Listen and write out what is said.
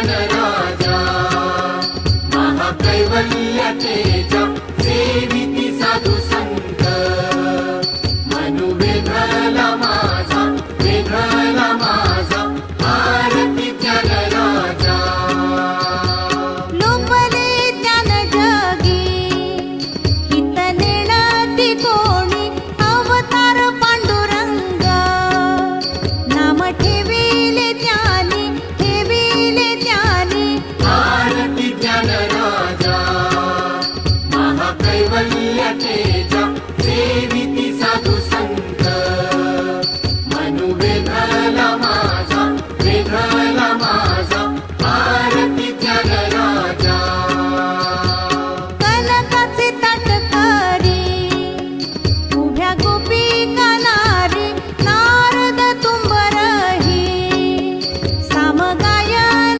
ज्ञानराजा महाकैवल्य तेजा सेविती साधू संत मनु वेधला माझा आरती ज्ञानराजा लोपले ज्ञान जगी हित नेणाती कोणी अवतार पांडुरंग नाम ठेविले ज्ञानी आरती ज्ञानराजा महाकैवल्य तेजा सेविती साधू संत मनु वेधला माझा